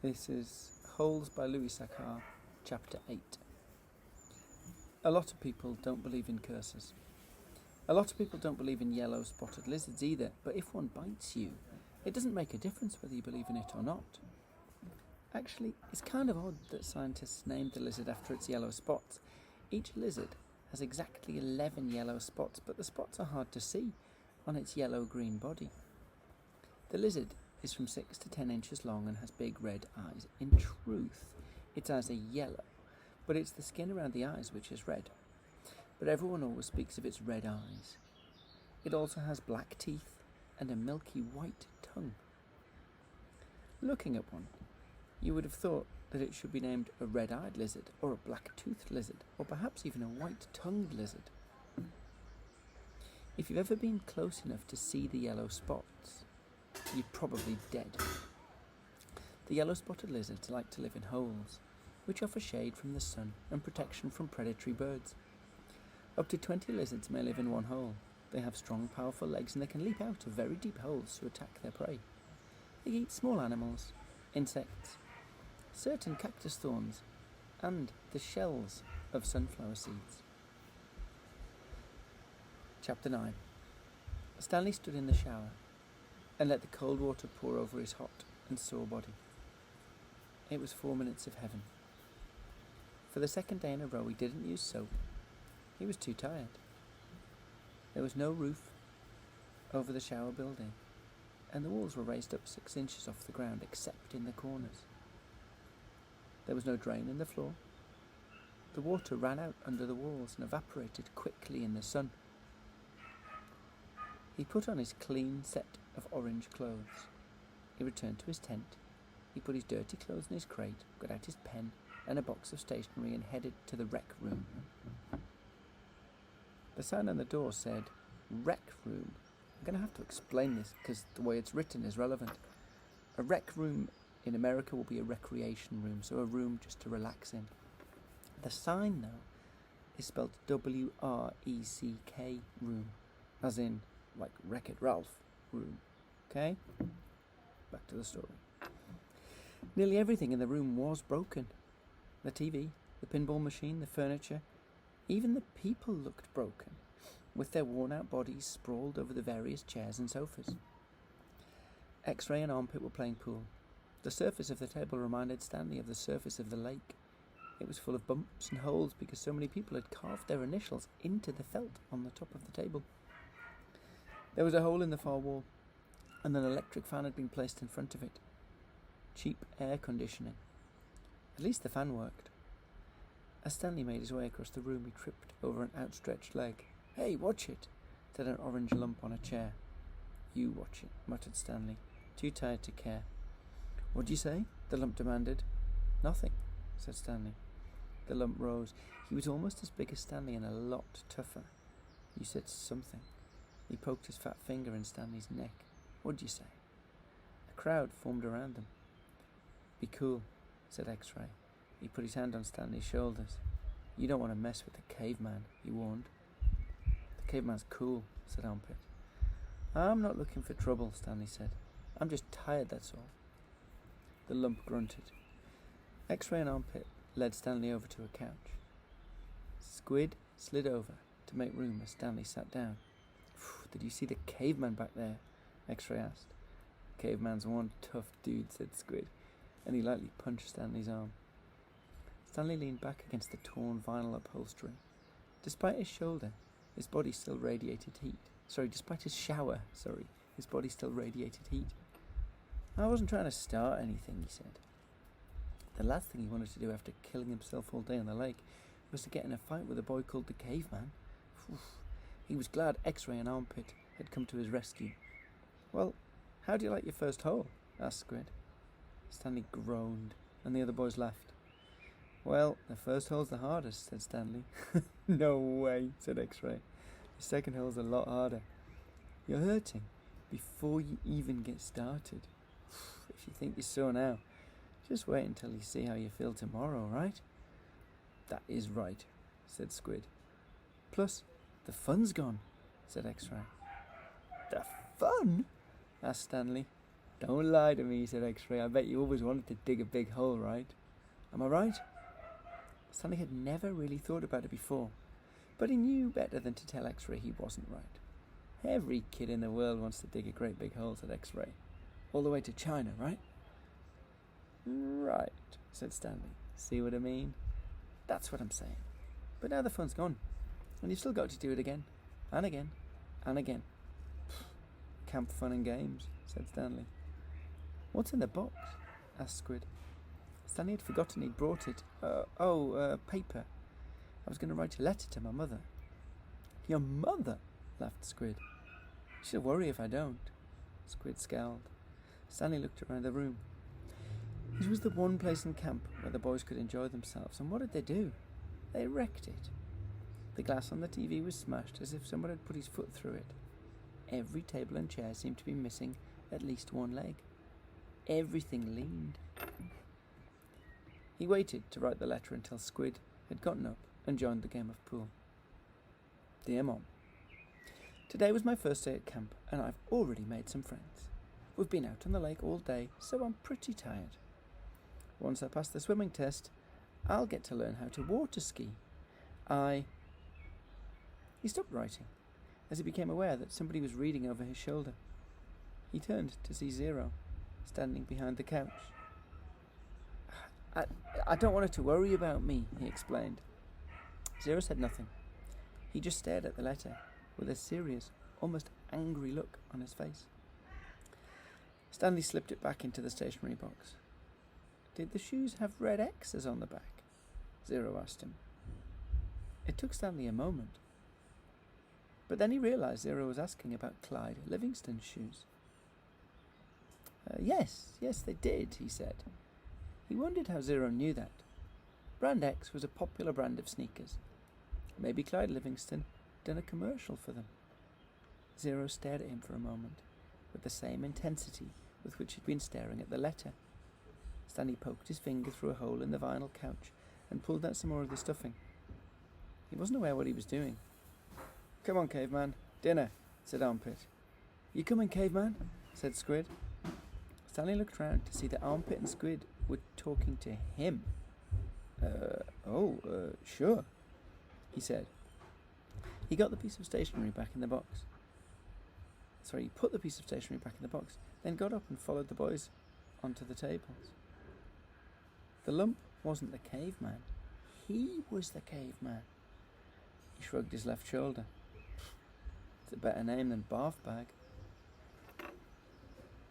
This is Holes by Louis Sachar, Chapter 8. A lot of people don't believe in curses. A lot of people don't believe in yellow spotted lizards either, but if one bites you, it doesn't make a difference whether you believe in it or not. Actually, it's kind of odd that scientists named the lizard after its yellow spots. Each lizard has exactly 11 yellow spots, but the spots are hard to see on its yellow-green body. The lizard is from 6 to 10 inches long and has big red eyes. In truth, its eyes are yellow, but it's the skin around the eyes which is red. But everyone always speaks of its red eyes. It also has black teeth and a milky white tongue. Looking at one, you would have thought that it should be named a red-eyed lizard or a black-toothed lizard or perhaps even a white-tongued lizard. If you've ever been close enough to see the yellow spots, you're probably dead. The yellow-spotted lizards like to live in holes, which offer shade from the sun and protection from predatory birds. Up to 20 lizards may live in one hole. They have strong, powerful legs and they can leap out of very deep holes to attack their prey. They eat small animals, insects, certain cactus thorns, and the shells of sunflower seeds. Chapter 9. Stanley stood in the shower and let the cold water pour over his hot and sore body. It was 4 minutes of heaven. For the second day in a row he didn't use soap. He was too tired. There was no roof over the shower building, and the walls were raised up 6 inches off the ground except in the corners. There was no drain in the floor. The water ran out under the walls and evaporated quickly in the sun. He put on his clean set of orange clothes. He returned to his tent. He put his dirty clothes in his crate, got out his pen and a box of stationery and headed to the rec room. The sign on the door said, Rec Room. I'm going to have to explain this because the way it's written is relevant. A rec room in America will be a recreation room, so a room just to relax in. The sign, though, is spelled W-R-E-C-K room, as in, like Wreck-It Ralph room. Okay? Back to the story. Nearly everything in the room was broken. The TV, the pinball machine, the furniture, even the people looked broken, with their worn-out bodies sprawled over the various chairs and sofas. X-Ray and Armpit were playing pool. The surface of the table reminded Stanley of the surface of the lake. It was full of bumps and holes because so many people had carved their initials into the felt on the top of the table. There was a hole in the far wall, and an electric fan had been placed in front of it. Cheap air conditioning. At least the fan worked. As Stanley made his way across the room, he tripped over an outstretched leg. "Hey, watch it," said an orange lump on a chair. "You watch it," muttered Stanley, too tired to care. "What'd you say?" the lump demanded. "Nothing," said Stanley. The lump rose. He was almost as big as Stanley and a lot tougher. "You said something." He poked his fat finger in Stanley's neck. "What'd you say?" A crowd formed around them. "Be cool," said X-Ray. He put his hand on Stanley's shoulders. "You don't want to mess with the caveman," he warned. "The caveman's cool," said Armpit. "I'm not looking for trouble," Stanley said. "I'm just tired, that's all." The lump grunted. X-Ray and Armpit led Stanley over to a couch. Squid slid over to make room as Stanley sat down. "Did you see the caveman back there?" X-Ray asked. "Caveman's one tough dude," said Squid, and he lightly punched Stanley's arm. Stanley leaned back against the torn vinyl upholstery. Despite his shoulder, his body still radiated heat. Despite his shower, his body still radiated heat. "I wasn't trying to start anything," he said. The last thing he wanted to do after killing himself all day on the lake was to get in a fight with a boy called the Caveman. He was glad X-Ray and Armpit had come to his rescue. "Well, how do you like your first hole?" asked Squid. Stanley groaned, and the other boys laughed. "Well, the first hole's the hardest," said Stanley. "No way," said X-Ray. "The second hole's a lot harder. You're hurting before you even get started. If you think you're sore now, just wait until you see how you feel tomorrow, right?" "That is right," said Squid. "Plus, the fun's gone," said X-Ray. "The fun?" asked Stanley. Don't lie to me, said X-Ray. I bet you always wanted to dig a big hole, right? Am I right? Stanley had never really thought about it before, but he knew better than to tell X-Ray he wasn't right. Every kid in the world wants to dig a great big hole, said X-Ray. All the way to China, right? Right, said Stanley. See what I mean? That's what I'm saying. But now the fun's gone, and you've still got to do it again, and again, and again. Camp fun and games, said Stanley. What's in the box? Asked Squid. Stanley had forgotten he'd brought it. Paper. I was going to write a letter to my mother. Your mother? Laughed Squid. She'll worry if I don't. Squid scowled. Stanley looked around the room. It was the one place in camp where the boys could enjoy themselves, and what did they do? They wrecked it. The glass on the TV was smashed as if someone had put his foot through it. Every table and chair seemed to be missing at least one leg. Everything leaned. He waited to write the letter until Squid had gotten up and joined the game of pool. Dear Mom, today was my first day at camp and I've already made some friends. We've been out on the lake all day, so I'm pretty tired. Once I pass the swimming test, I'll get to learn how to water ski. He stopped writing as he became aware that somebody was reading over his shoulder. He turned to see Zero, standing behind the couch. I don't want her to worry about me, he explained. Zero said nothing. He just stared at the letter with a serious, almost angry look on his face. Stanley slipped it back into the stationery box. Did the shoes have red X's on the back? Zero asked him. It took Stanley a moment. But then he realised Zero was asking about Clyde Livingston's shoes. Yes, they did, he said. He wondered how Zero knew that. Brand X was a popular brand of sneakers. Maybe Clyde Livingston had done a commercial for them. Zero stared at him for a moment, with the same intensity with which he'd been staring at the letter. Stanley poked his finger through a hole in the vinyl couch and pulled out some more of the stuffing. He wasn't aware what he was doing. Come on, Caveman. Dinner, said Armpit. You coming, Caveman? Said Squid. Stanley looked round to see that Armpit and Squid were talking to him. Sure, he said. He got the piece of stationery back in the box. He put the piece of stationery back in the box, then got up and followed the boys onto the tables. The lump wasn't the caveman. He was the caveman. He shrugged his left shoulder. It's a better name than Barf Bag.